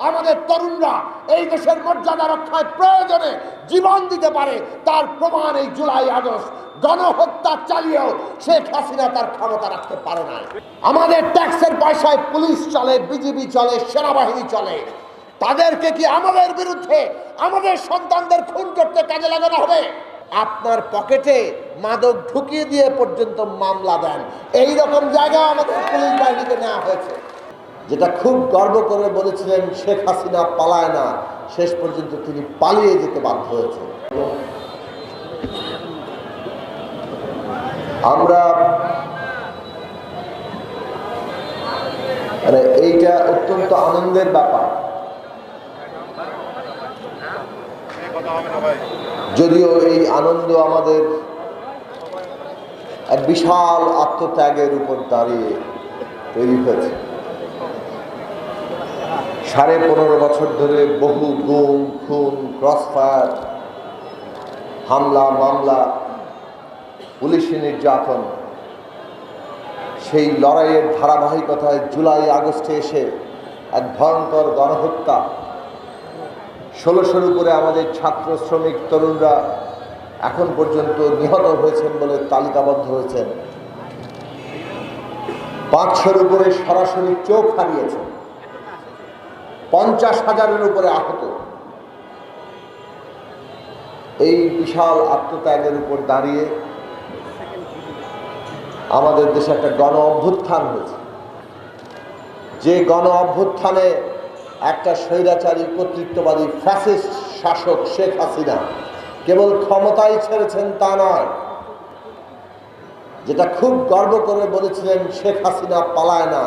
আমাদের তরুণরা এই দেশের মর্যাদা রক্ষায় প্রয়োজনে জীবন দিতে পারে, তার প্রমাণ এই জুলাই আগস্ট। গণহত্যা চালিয়েও শেখ হাসিনা তার ক্ষমতা রাখতে পারে না। আমাদের ট্যাক্সের পয়সায় পুলিশ চলে, বিজিবি চলে, সেনাবাহিনী চলে। তাদেরকে কি আমাদের বিরুদ্ধে আমাদের সন্তানদের খুন করতে কাজে লাগানো হবে? আপনার পকেটে মাদক ঢুকিয়ে দিয়ে পর্যন্ত মামলা দেন, এই রকম জায়গা আমাদের পুলিশ বাহিনীকে নেওয়া হয়েছে। যেটা খুব গর্ব করে বলেছিলেন শেখ হাসিনা পালায় না, শেষ পর্যন্ত তিনি পালিয়ে যেতে বাধ্য হয়েছে। আমরা এইটা অত্যন্ত আনন্দের ব্যাপার, যদিও এই আনন্দ আমাদের এক বিশাল আত্মত্যাগের উপর দাঁড়িয়ে তৈরি হয়েছে। 15.5 বছর ধরে বহু গুম, খুন, ক্রসফায়ার, হামলা, মামলা, পুলিশি নির্যাতন, সেই লড়াইয়ের ধারাবাহিকতায় জুলাই আগস্টে এসে এক ভয়ঙ্কর গণহত্যা। 1600-র উপরে আমাদের ছাত্র, শ্রমিক, তরুণরা এখন পর্যন্ত নিহত হয়েছেন বলে তালিকাবদ্ধ হয়েছেন। 500-র উপরে সরাসরি চোখ হারিয়েছেন, 50,000-এর উপরে আহত। এই বিশাল আত্মত্যাগের উপর দাঁড়িয়ে আমাদের দেশে একটা গণ অভ্যুত্থান হয়েছে, যে গণ অভ্যুত্থানে একটা স্বৈরাচারী কর্তৃত্ববাদী ফ্যাসিস্ট শাসক শেখ হাসিনা কেবল ক্ষমতাই ছেড়েছেন তা নয়, যেটা খুব গর্ব করে বলেছিলেন শেখ হাসিনা পালায় না,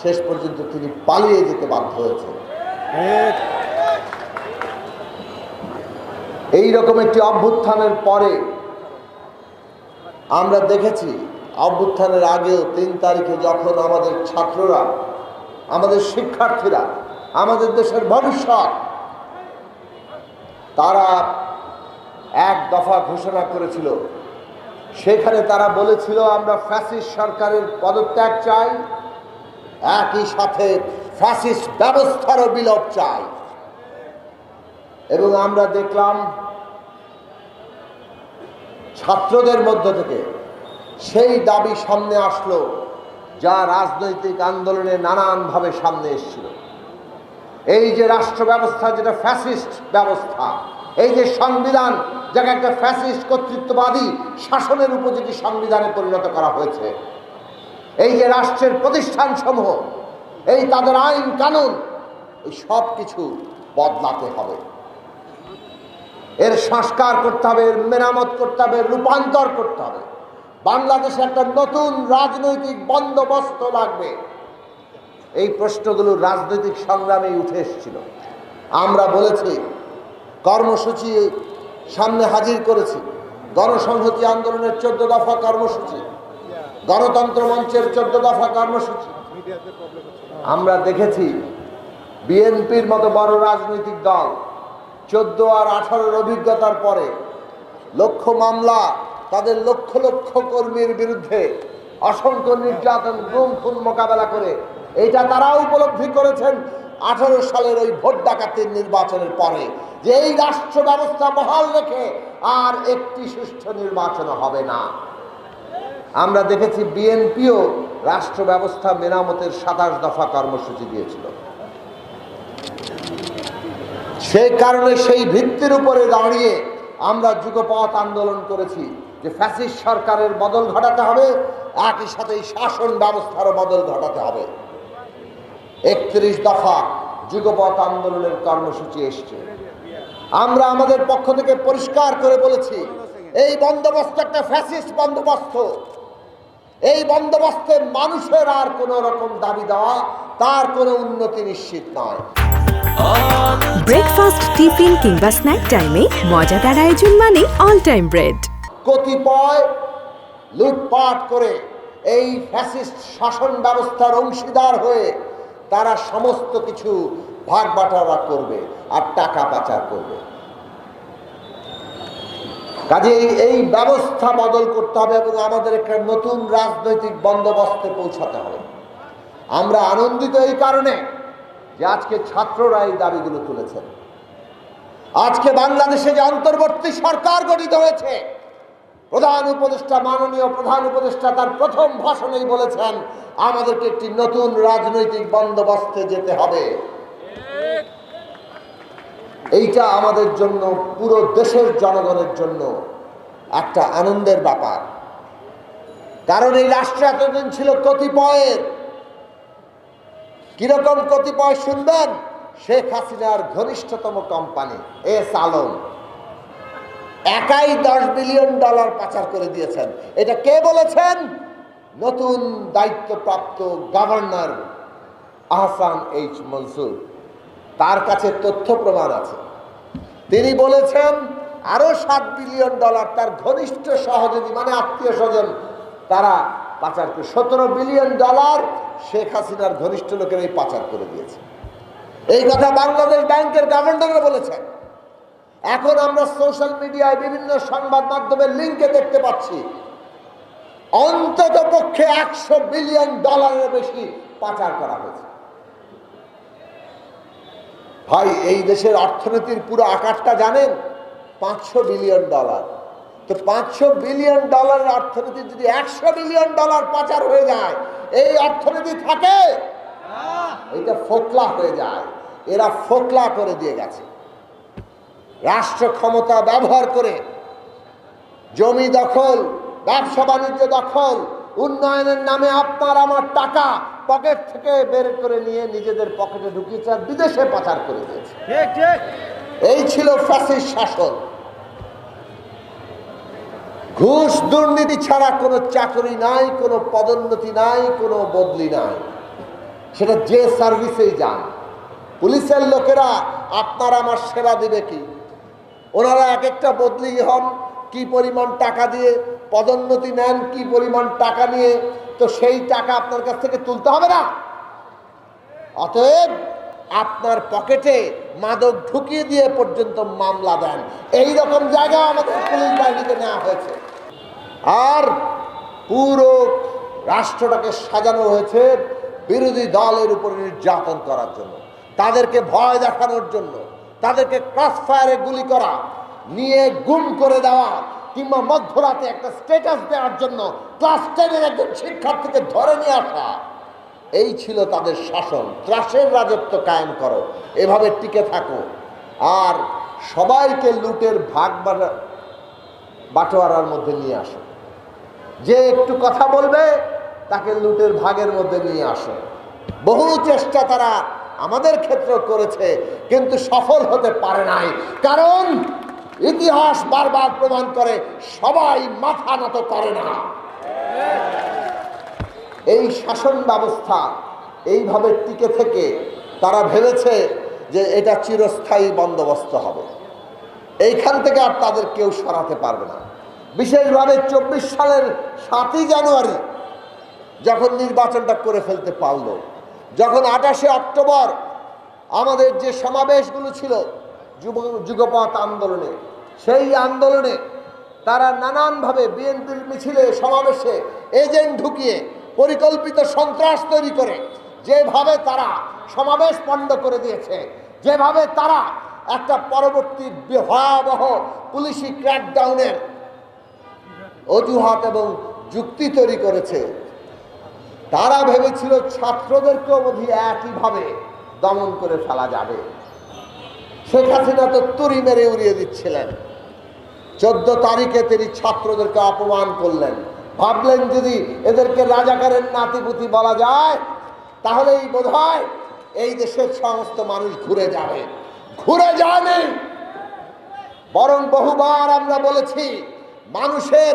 শেষ পর্যন্ত তিনি পালিয়ে যেতে বাধ্য হয়েছে। এই রকম একটি অভ্যুত্থানের পরে আমরা দেখেছি, অভ্যুত্থানের আগেও 3 তারিখে যখন আমাদের ছাত্ররা, আমাদের শিক্ষার্থীরা, আমাদের দেশের ভবিষ্যৎ, তারা এক দফা ঘোষণা করেছিল। সেখানে তারা বলেছিল আমরা ফ্যাসিস্ট সরকারের পদত্যাগ চাই, একই সাথে ফ্যাসিস্ট ব্যবস্থারও বিলোপ চাই। এবং আমরা দেখলাম ছাত্রদের মধ্য থেকে সেই দাবি সামনে আসলো, যা রাজনৈতিক আন্দোলনে নানানভাবে সামনে এসেছিল। এই যে রাষ্ট্র ব্যবস্থা, যেটা ফ্যাসিস্ট ব্যবস্থা, এই যে সংবিধান, যাকে একটা ফ্যাসিস্ট কর্তৃত্ববাদী শাসনের উপযোগী সংবিধানে পরিণত করা হয়েছে, এই যে রাষ্ট্রের প্রতিষ্ঠান সমূহ, এই তাদের আইন কানুন, এই সব কিছু বদলাতে হবে, এর সংস্কার করতে হবে, এর মেরামত করতে হবে, রূপান্তর করতে হবে। বাংলাদেশে একটা নতুন রাজনৈতিক বন্দোবস্ত লাগবে। এই প্রশ্নগুলো রাজনৈতিক সংগ্রামে উঠে এসেছিল। আমরা বলেছি, কর্মসূচি সামনে হাজির করেছি, গণসংহতি আন্দোলনের 14 দফা কর্মসূচি, গণতন্ত্র মঞ্চের 14 দফা কর্মসূচি। আমরা দেখেছি বিএনপির মতো বড় রাজনৈতিক দল 14 আর 18-র অভিজ্ঞতার পরে লক্ষ মামলা, তাদের লক্ষ লক্ষ কর্মীর বিরুদ্ধে অসংখ্য নির্যাতন, গুম, খুন মোকাবেলা করে, এইটা তারা উপলব্ধি করেছেন 18 সালের ওই ভোট ডাকাতির নির্বাচনের পরে, যে এই রাষ্ট্র ব্যবস্থা বহাল রেখে আর একটি সুষ্ঠু নির্বাচন হবে না। আমরা দেখেছি বিএনপিও রাষ্ট্র ব্যবস্থা মেরামতের 27 দফা কর্মসূচি দিয়েছিল। সেই কারণে সেই ভিত্তির উপরে দাঁড়িয়ে আমরা যুগপৎ আন্দোলন করেছি যে ফ্যাসিস্ট সরকারের বদল ঘটাতে হবে, একই সাথে শাসন ব্যবস্থারও বদল ঘটাতে হবে। 31 দফা যুগপৎ আন্দোলনের কর্মসূচি এসছে। আমরা আমাদের পক্ষ থেকে পরিষ্কার করে বলেছি, এই বন্দোবস্ত একটা ফ্যাসিস্ট বন্দোবস্ত। এই বন্দোবস্তে মানুষের আর কোন রকম দাবি দেওয়া, তার কোনো উন্নতি নিশ্চিত নয়। ব্রেকফাস্ট, টিফিন কিংবা স্ন্যাক টাইমে মজাদার আয়োজন মানে অল টাইম ব্রেড। কতিপয় লুটপাট করে এই ফ্যাসিস্ট শাসন ব্যবস্থার অংশীদার হয়ে তারা সমস্ত কিছু ভাগ বাটোয়ারা করবে আর টাকা পাচার করবে। কাজেই এই ব্যবস্থা বদল করতে হবে এবং আমাদের একটা নতুন রাজনৈতিক বন্দোবস্তে পৌঁছাতে হবে। আমরা আনন্দিত এই কারণে যে আজকে ছাত্ররা এই দাবিগুলো তুলেছেন। আজকে বাংলাদেশে যে অন্তর্বর্তী সরকার গঠিত হয়েছে, প্রধান উপদেষ্টা, মাননীয় প্রধান উপদেষ্টা তার প্রথম ভাষণেই বলেছেন আমাদেরকে একটি নতুন রাজনৈতিক বন্দোবস্তে যেতে হবে। এইটা আমাদের জন্য, পুরো দেশের জনগণের জন্য একটা আনন্দের ব্যাপার। কারণ এই রাষ্ট্র এতদিন ছিল কতিপয়ের। কিরকম কতিপয় শুনবেন? শেখ হাসিনার ঘনিষ্ঠতম কোম্পানি এস আলম একাই $10 বিলিয়ন পাচার করে দিয়েছেন। এটা কে বলেছেন? নতুন দায়িত্বপ্রাপ্ত গভর্নর আহসান এইচ মনসুর। তার কাছে তথ্য প্রমাণ আছে। তিনি বলেছেন আরো $7 বিলিয়ন তার ঘনিষ্ঠ সহযোগী মানে আত্মীয় স্বজন তারা পাচার করে, $17 বিলিয়ন শেখ হাসিনার ঘনিষ্ঠ লোকেরাই পাচার করে দিয়েছে। এই কথা বাংলাদেশ ব্যাংকের গভর্নর বলেছেন। এখন আমরা সোশ্যাল মিডিয়ায় বিভিন্ন সংবাদ মাধ্যমের লিঙ্কে দেখতে পাচ্ছি অন্তত পক্ষে $100 বিলিয়ন বেশি পাচার করা হয়েছে। ভাই, এই দেশের অর্থনীতির পুরো আকারটা জানেন? $500 বিলিয়ন। তো $500 বিলিয়ন অর্থনীতি যদি $100 বিলিয়ন পাচার হয়ে যায়, এই অর্থনীতি থাকে? এটা ফোকলা হয়ে যায়। এরা ফোকলা করে দিয়ে গেছে। রাষ্ট্র ক্ষমতা ব্যবহার করে জমি দখল, ব্যবসা বাণিজ্য দখল, উন্নয়নের নামে আপনার আমার টাকা পকেট থেকে বের করে নিয়ে নিজেদের পকেটে ঢুকিয়েছে আর বিদেশে পাচার করে দিয়েছে। এই ছিল ফ্যাসিস্ট শাসন। ঘুষ দুর্নীতি ছাড়া কোনো চাকরি নাই, কোনো পদোন্নতি নাই, কোনো বদলি নাই। সেটা যে সার্ভিসেই যান। পুলিশের লোকেরা আপনার আমার সেবা দিবে কি? ওনারা এক একটা বদলি হন কি পরিমাণ টাকা দিয়ে, পদোন্নতি নেন কি পরিমাণ টাকা নিয়ে, তো সেই টাকা আপনার কাছ থেকে তুলতে হবে না? অতএব আপনার পকেটে মাদক ঢুকিয়ে দিয়ে পর্যন্ত মামলা দেন। এই রকম জায়গা আমাদের পুলিশ বাহিনীকে নেওয়া হয়েছে। আর পুরো রাষ্ট্রটাকে সাজানো হয়েছে বিরোধী দলের উপর নির্যাতন করার জন্য, তাদেরকে ভয় দেখানোর জন্য, তাদেরকে ক্রস ফায়ারে গুলি করা, নিয়ে গুম করে দেওয়া, কিংবা মধ্যরাতে একটা স্ট্যাটাস দেওয়ার জন্য ক্লাস 10-এর একজন শিক্ষার্থীকে ধরে নিয়ে আসা। এই ছিল তাদের শাসন। ত্রাসের রাজত্ব কায়েম করো, এভাবে টিকে থাকো, আর সবাইকে লুটের ভাগ বাটোয়ারার মধ্যে নিয়ে আসো। যে একটু কথা বলবে তাকে লুটের ভাগের মধ্যে নিয়ে আসো। বহু চেষ্টা তারা আমাদের ক্ষেত্রে করেছে, কিন্তু সফল হতে পারে নাই। কারণ ইতিহাস বারবার প্রমাণ করে সবাই মাথা নত করে না। এই শাসন ব্যবস্থা এইভাবে টিকে থেকে তারা ভেবেছে যে এটা চিরস্থায়ী বন্দোবস্ত হবে, এইখান থেকে আর তাদের কেউ সরাতে পারবে না। বিশেষভাবে 24 সালের 7ই জানুয়ারি যখন নির্বাচনটা করে ফেলতে পারল, যখন 28শে অক্টোবর আমাদের যে সমাবেশগুলো ছিল যুগপৎ আন্দোলনে, সেই আন্দোলনে তারা নানানভাবে বিএনপির মিছিলে সমাবেশে এজেন্ট ঢুকিয়ে পরিকল্পিত সন্ত্রাস তৈরি করে যেভাবে তারা সমাবেশ পণ্ড করে দিয়েছে, যেভাবে তারা একটা পরবর্তী ভয়াবহ পুলিশি ক্র্যাকডাউনের অজুহাত এবং যুক্তি তৈরি করেছে, তারা ভেবেছিল ছাত্রদেরকেও বোধহয় একইভাবে দমন করে ফেলা যাবে। শেখ হাসিনা তো তুড়ি মেরে উড়িয়ে দিচ্ছিলেন। 14 তারিখে তিনি ছাত্রদেরকে অপমান করলেন। ভাবলেন যদি এদেরকে রাজাকারের নাতিপুতি বলা যায় তাহলেই বোধহয় এই দেশের সমস্ত মানুষ ঘুরে যাবে। ঘুরে যায়নি, বরং বহুবার আমরা বলেছি মানুষের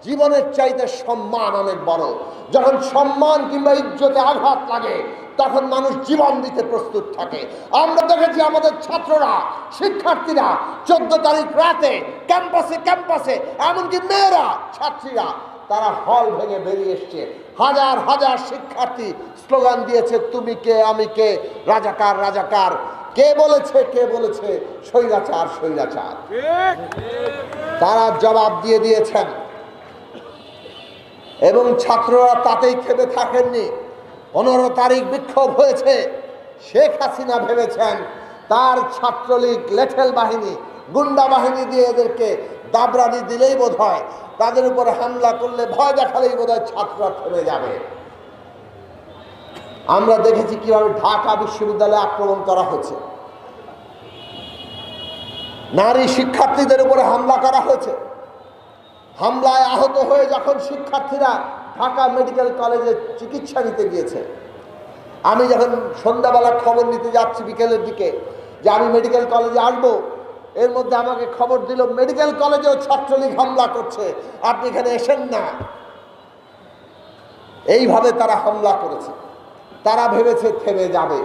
জীবনের চাইতে সম্মান অনেক বড়। যখন সম্মান কিংবা ইজ্জতে আঘাত লাগে তখন মানুষ জীবন দিতে প্রস্তুত থাকে। আমরা দেখেছি আমাদের ছাত্ররা, শিক্ষার্থীরা 14 তারিখ রাতে ক্যাম্পাসে ক্যাম্পাসে, এমনকি মেয়েরা, ছাত্রীরা, তারা হল ভেঙে বেরিয়ে এসছে। হাজার হাজার শিক্ষার্থী স্লোগান দিয়েছে, তুমি কে আমি কে, রাজাকার রাজাকার। কে বলেছে? কে বলেছে স্বৈরাচার স্বৈরাচার? তারা জবাব দিয়ে দিয়েছেন এবং ছাত্ররা তাতেই খেপে থাকেননি। 15 তারিখ বিক্ষোভ হয়েছে, শেখ হাসিনা ভেবেছেন তার ছাত্রলীগ লেঠেল বাহিনী গুন্ডা বাহিনী দিয়ে এদেরকে দাবরানি দিলেই বোধ হয়, তাদের উপর হামলা করলে ভয় দেখালেই বোধ হয় ছাত্ররা থেমে যাবে। আমরা দেখেছি কিভাবে ঢাকা বিশ্ববিদ্যালয়ে আক্রমণ করা হয়েছে, নারী শিক্ষার্থীদের উপরে হামলা করা হয়েছে। হামলায় আহত হয়ে যখন শিক্ষার্থীরা ঢাকা মেডিকেল কলেজে চিকিৎসা নিতে গিয়েছে, আমি যখন সন্ধ্যাবেলা খবর নিতে যাচ্ছি বিকেলের দিকে যে আমি মেডিকেল কলেজে আসবো, এর মধ্যে আমাকে খবর দিল মেডিকেল কলেজেও ছাত্রলীগ হামলা করছে, আপনি এখানে এসেন না। এইভাবে তারা হামলা করেছে, তারা ভেবেছে থেমে যাবে।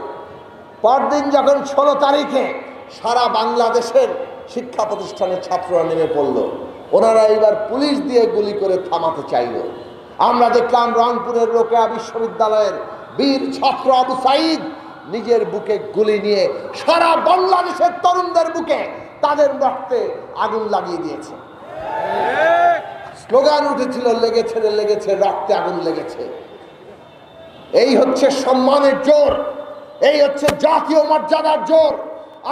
পরদিন যখন 16 তারিখে সারা বাংলাদেশের শিক্ষা প্রতিষ্ঠানের ছাত্ররা নেমে পড়ল, ওনারা এইবার পুলিশ দিয়ে গুলি করে থামাতে চাইল। আমরা দেখলাম রংপুরের রোকেয়া বিশ্ববিদ্যালয়ের বীর ছাত্র আবু সাইদ নিজের বুকে গুলি নিয়ে সারা বাংলাদেশের তরুণদের বুকে তাদের রক্তে আগুন লাগিয়ে দিয়েছে। স্লোগান উঠেছিল, লেগেছে রে লেগেছে, রক্তে আগুন লেগেছে। এই হচ্ছে সম্মানের জোর, এই হচ্ছে জাতীয় মর্যাদার জোর।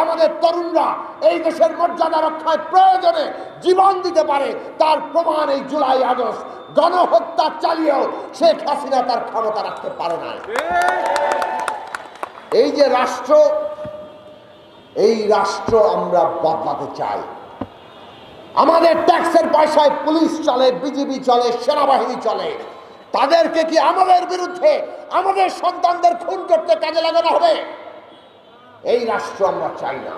আমাদের তরুণরা এই দেশের মর্যাদা রক্ষায় প্রয়োজনে জীবন দিতে পারে, তার প্রমাণ এই জুলাই আগস্ট গণহত্যা চালিয়েও শেখ হাসিনা তার ক্ষমতা রাখতে পারে না। এই যে রাষ্ট্র, এই রাষ্ট্র আমরা বদলাতে চাই। আমাদের ট্যাক্সের পয়সায় পুলিশ চলে, বিজিবি চলে, সেনাবাহিনী চলে। তাদেরকে কি আমাদের বিরুদ্ধে আমাদের সন্তানদের খুন করতে কাজে লাগানো হবে? এই রাষ্ট্র আমরা চাই না।